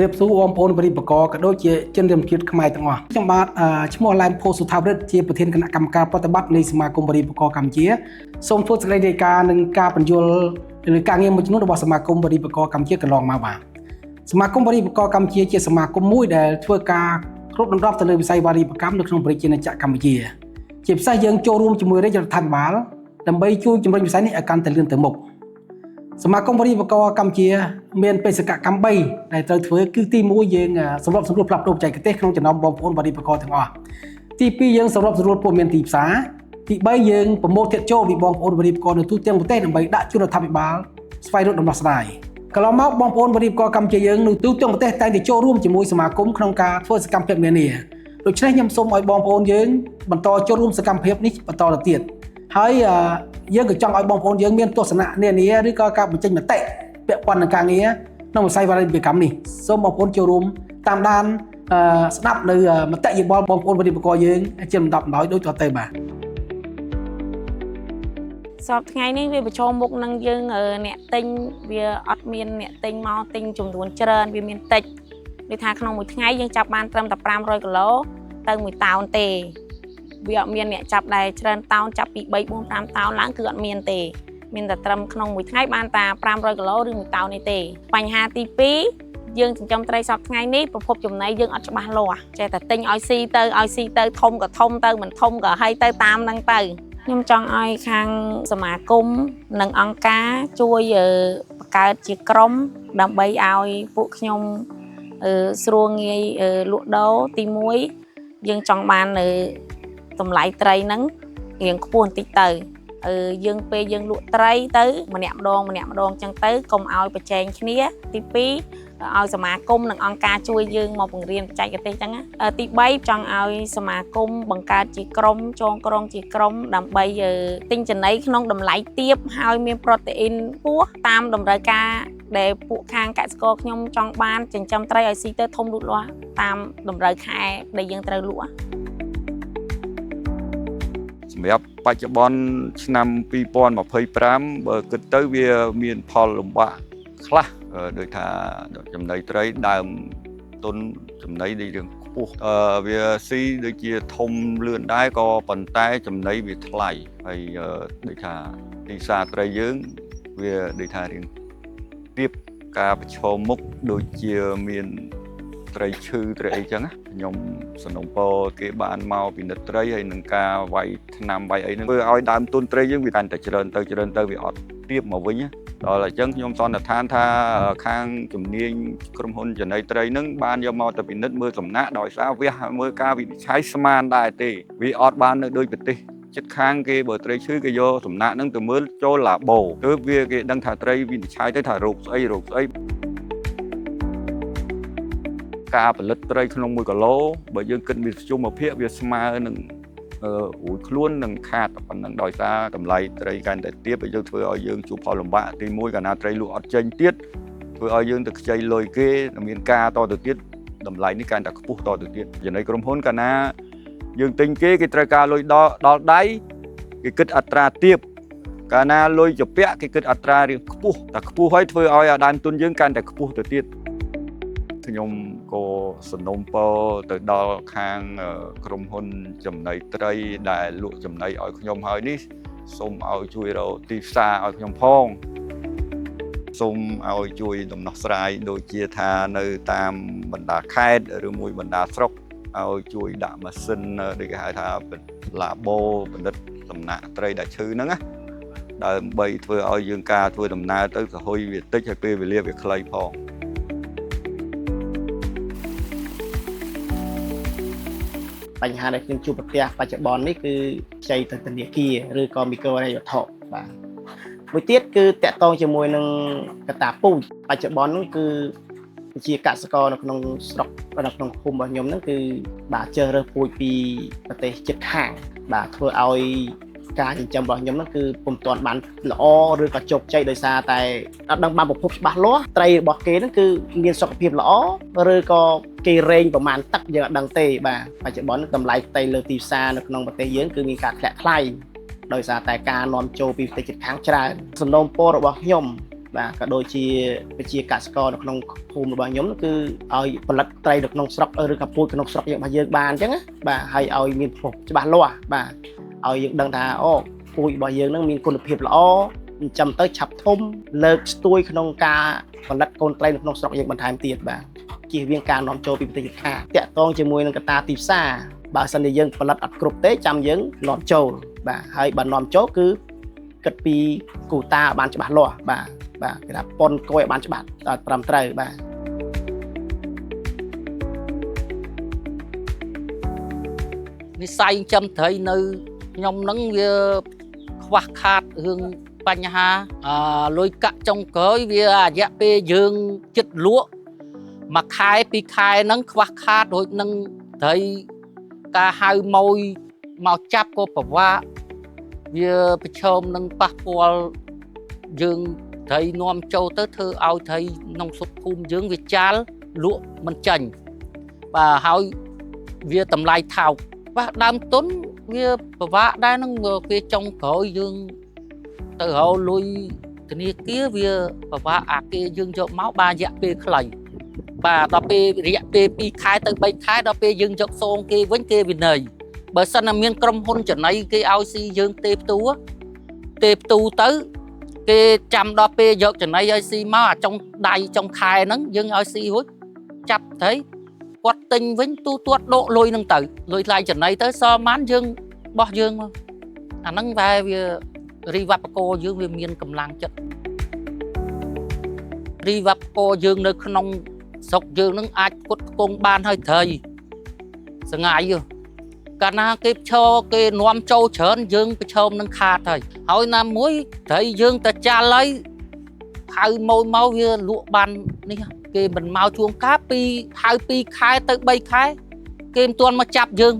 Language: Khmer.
រៀបសួរបងប្អូនបរិបកក៏ដូចជាជនរួមជាតិខ្មែរទាំងអស់ខ្ញុំបាទឈ្មោះឡែមផូសុថាវរិទ្ធជាប្រធានគណៈកម្មការប្រតិបត្តិនៃសមាគមបរិបកកម្ពុជាសូមធ្វើសេចក្តីរាយការណ៍នឹងការបញ្យល់ឬការងារមួយចំនួនរបស់សមាគមបរិបកកម្ពុជាកន្លងមកបាទសមាគមបរិបកកម្ពុជាជាសមាគមមួយដែលធ្វើការគ្រប់ដណ្ដប់ទៅលើវិស័យបរិបកម្មនៅក្នុងប្រជាជាតិកម្ពុជាជាពិសេសយើងចូលរួមជាមួយរាជរដ្ឋាភិបាលដើម្បីជួយជំរុញវិស័យនេះឲ្យកាន់តែលឿនទៅមុខសមាគមបរិបកកម្ពុជាមានបេសកកម្ម3ដែលត្រូវធ្វើគឺទី1យើងសម្របសម្រួលផ្លាស់ប្ដូរបច្ចេកទេសក្នុងចំណោមបងប្អូនបរិបកទាំងអស់ទី2យើងសម្របសម្រួលព័ត៌មានទីផ្សារទី3យើងប្រមូលទាក់ចូលពីបងប្អូនបរិបកនៅទូទាំងប្រទេសដើម្បីដាក់ជូនរដ្ឋាភិបាលស្វែងរកដំណោះស្រាយកន្លងមកបងប្អូនបរិបកកម្ពុជាយើងនៅទូទាំងប្រទេសតែងតែចូលរួមជាមួយសមាគមក្នុងការធ្វើសកម្មភាពនានាដូច្នេះខ្ញុំសូមឲ្យបងប្អូនយើងបន្តចូលរួមសកម្មភាពនេះបន្តទៅទៀតហើយយើងក៏ចង់ឲ្យបងប្អូនយើងមានទស្សនៈនានាឬក៏ការបញ្ចេញមតិពាក់ព័ន្ធនឹងការងារក្នុងវិស័យបរិបកម្មនេះសូមបងប្អូនចូលរួមតាមដានស្ដាប់នៅមតិយោបល់បងប្អូនបរិបកយើងជាលំដាប់ដោយដូចតទៅបាទសពថ្ងៃនេះវាប្រឈមមុខនឹងយើងអ្នកទិញវាអត់មានអ្នកទិញមកទិញចំនួនច្រើនវាមានតិចដូចថាក្នុងមួយថ្ងៃយើងចាប់បានត្រឹមតែ500គីឡូទៅ1តោនទេវាអត់មានអ្នកចាប់ដែរច្រើនតោនចាប់ពី3 4 5តោនឡើងគឺអត់មានទេមានតែត្រឹមក្នុងមួយថ្ងៃបានតែ500គីឡូឬ1តោននេះទេបញ្ហាទី2យើងចិញ្ចឹមត្រីសពថ្ងៃនេះប្រភពចំណីយើងអត់ច្បាស់លាស់ចេះតែទិញឲ្យស៊ីទៅធំក៏ធំទៅមិនធំក៏ឲ្យទៅតាមហ្នឹងទៅខ្ញុំចង់ឲ្យខាងសមាគមនិងអង្គការជួយបង្កើតជាក្រុមដើម្បីឲ្យពួកខ្ញុំស្រួលងាយលក់ដូរទី1យើងចង់បានតម្លៃត្រីហ្នឹងរៀងខ្ពស់បន្តិចទៅយើងពេលយើងលក់ត្រីទៅម្នាក់ម្ដងអញ្ចឹងទៅកុំឲ្យប្រជែងគ្នាទី2ឲ្យសមាគមនិងអង្គការជួយយើងមកបង្រៀនបច្ចេកទេសអញ្ចឹងទី3ចង់ឲ្យសមាគមបង្កើតជាក្រុមចងក្រងជាក្រុមដើម្បីទិញចំណីក្នុងតម្លៃទាបហើយមានប្រូតេអ៊ីនខ្ពស់តាមតម្រូវការដែលពួកខាងកសិករខ្ញុំចង់បានចិញ្ចឹមត្រីឲ្យស៊ីទៅធំលូតលាស់តាមតម្រូវខែដែលយើងត្រូវលក់សម្រាប់បច្ចុប្បន្នឆ្នាំ2025បើគិតទៅវាមានផលលំបាកខ្លះដូចថាចំណីត្រីដើមទុនចំណីដែលរឿងខ្ពស់វាស៊ីដូចជាធំលឿនដែរក៏ប៉ុន្តែចំណីវាថ្លៃហើយដូចថាទីផ្សារត្រីយើងវាដូចថារៀងទៀបការប្រឈមមុខដូចជាមានត្រីឈឺត្រីអីចឹងខ្ញុំសនំពរគេបានមកពិនិត្យត្រីហើយនឹងការវាយថ្នាំវាយអីហ្នឹងធ្វើឲ្យដើមទុនត្រីយើងវាកាន់តែច្រើនទៅវាអត់ទៀបមកវិញដល់អញ្ចឹងខ្ញុំសន្និដ្ឋានថាខាងជំនាញក្រុមហ៊ុនចំណីត្រីហ្នឹងបានយកមកទៅពិនិត្យមើលសំណាក់ដោយសារវាមើលការវិនិច្ឆ័យស្មានដែរទេវាអត់បាននៅដូចប្រទេសចិត្តខាងគេបើត្រីឈឺគេយកសំណាក់ហ្នឹងទៅមើលចូលឡាបូទើបវាគេដឹងថាត្រីវិនិច្ឆ័យទៅថារោគស្អីការផលិតត្រីក្នុង1គីឡូបើយើងគិតវាជុំមួយភាគវាស្មើនឹងរួចខ្លួននឹងខាតប៉ុណ្ណឹងដោយសារតម្លៃត្រីកាន់តែទាបហើយយើងធ្វើឲ្យយើងជួបផលលំបាកទី1កាលណាត្រីលក់អត់ចេញទៀតធ្វើឲ្យយើងទៅខ្ចីលុយគេមានការតទៅទៀតតម្លៃនេះកាន់តែខ្ពស់តទៅទៀតចំណីក្រុមហ៊ុនកាលណាយើងទិញគេត្រូវការលុយដល់ដៃគេគិតអត្រាទាបកាលណាលុយជាពាក់គេគិតអត្រារៀងខ្ពស់តែខ្ពស់ហើយធ្វើឲ្យដើមទុនយើងកាន់តែខ្ពស់ទៅទៀតខ្ញុំក៏សនំពរទៅដល់ខាងក្រុមហ៊ុនចំណីត្រីដែលលក់ចំណីឲ្យខ្ញុំហើយនេះសូមឲ្យជួយរកទីផ្សារឲ្យខ្ញុំផងសូមឲ្យជួយដំណោះស្រាយដូចជាថានៅតាមបណ្ដាខេត្តឬមួយបណ្ដាស្រុកឲ្យជួយដាក់ម៉ាស៊ីនដូចគេហៅថាឡាបូបណ្ឌិតសំណាក់ត្រីដែលឈឺហ្នឹងណាដើម្បីធ្វើឲ្យយើងការធ្វើដំណើរទៅសហុយវាតិចហើយពេលវេលាវាខ្លីផងបញ្ហាដែលខ្ញុំជួបប្រទះបច្ចុប្បន្ននេះគឺខ្ចីទៅធនាគារឬក៏មីក្រូហិរញ្ញវត្ថុបាទមួយទៀតគឺតាក់ទងជាមួយនឹងកតាពូជបច្ចុប្បន្ននោះគឺជាកសិករនៅក្នុងស្រុកនៅក្នុងភូមិរបស់ខ្ញុំហ្នឹងគឺបាទជ្រើសរើសពូជពីប្រទេសជិតខាងបាទធ្វើឲ្យការចិញ្ចឹមរបស់ខ្ញុំហ្នឹងគឺពុំទាន់បានល្អឬក៏ជោគជ័យដោយសារតែអត់ដឹងបានប្រភពច្បាស់លាស់ត្រីរបស់គេហ្នឹងគឺមានសុខភាពល្អឬក៏គេរែងប្រមាណទឹកយើងអត់ដឹងទេបាទបច្ចុប្បន្នតម្លៃត្រីលើទីផ្សារនៅក្នុងប្រទេសយើងគឺមានការធ្លាក់ថ្លៃដោយសារតែការនាំចូលពីប្រទេសជិតខាងច្រើនសំណូមពររបស់ខ្ញុំ បាទក៏ដូចជាវិជាកសិករនៅក្នុងភូមិរបស់ខ្ញុំគឺឲ្យផលិតត្រីនៅក្នុងស្រុកឬក៏ពូជក្នុងស្រុកយើងរបស់យើងបានអញ្ចឹងណាបាទហើយឲ្យមានប្រភពច្បាស់លាស់បាទឲ្យយើងដឹងថាអូពូជរបស់យើងនឹងមានគុណភាពល្អចិញ្ចឹមទៅឆាប់ធំលើកស្ទួយក្នុងការផលិតកូនត្រីនៅក្នុងស្រុកយើងបន្ថែមទៀតបាទជៀសវាងការនាំចូលពីប្រទេសជិតខាងតាក់ទងជាមួយនឹងកត្តាទីផ្សារបើសិនជាយើងផលិតអត់គ្រប់ទេចាំយើងនាំចូលបាទហើយបើនាំចូលគឺគិតពីគូតាបានច្បាស់លាស់បាទគេថាប៉ុនគួយឲ្យបានច្បាស់ត្រឹមត្រូវបាទនិស័យចិញ្ចឹមត្រីនៅខ្ញុំនឹងវាខ្វះខាតរឿងបញ្ហាលុយកាក់ចុងក្រោយវារយៈពេលយើងចិត្តលក់មួយខែពីរខែហ្នឹងខ្វះខាតដូចនឹងត្រីការហៅម៉ួយមកចាប់ក៏ប្រវាក់វាប្រឈមនឹងប៉ះពាល់យើងត្រីនាំចូលទៅធ្វើឲ្យត្រីក្នុងសុខភូមិយើងវាចាល់លក់មិនចាញ់បាទហើយវាតម្លៃថោកបាទដើមទុនវាពិបាកដែរនឹងពេលចុងក្រោយយើងទៅរកលុយធនាគារវាពិបាកអាគេយើងយកមកបានរយៈពេលខ្លីបាទដល់ពេលរយៈពេល2ខែទៅ3ខែដល់ពេលយើងយកសងគេវិញគេវិន័យបើសិនតែមានក្រុមហ៊ុនចំណៃគេឲ្យស៊ីយើងទេផ្ទូទៅគេចាំដល់ពេលយកចំណៃឲ្យស៊ីមកអាចុងដៃចុងខែហ្នឹងយើងឲ្យស៊ីរួចចាប់ត្រីគាត់ទិញវិញទូទាត់ដកលុយហ្នឹងទៅលុយថ្លៃចំណៃទៅសល់បានយើងបោះយើងមកអាហ្នឹងតែវារីវ៉ាប់កោយើងវាមានកម្លាំងចិត្តរីវ៉ាប់កោយើងនៅក្នុងស្រុកយើងនឹងអាចផ្គត់ផ្គង់បានហើយត្រីសងាយកាលណាគេឈរគេនាំចូលច្រើនយើងប្រឈមនឹងខាតហើយណាមួយត្រីយើងទៅចាល់ហើយហៅម៉ូយមកវាលក់បាននេះគេមិនមកជួងកាពីហៅ2ខែទៅ3ខែគេមិនទាន់មកចាប់យើង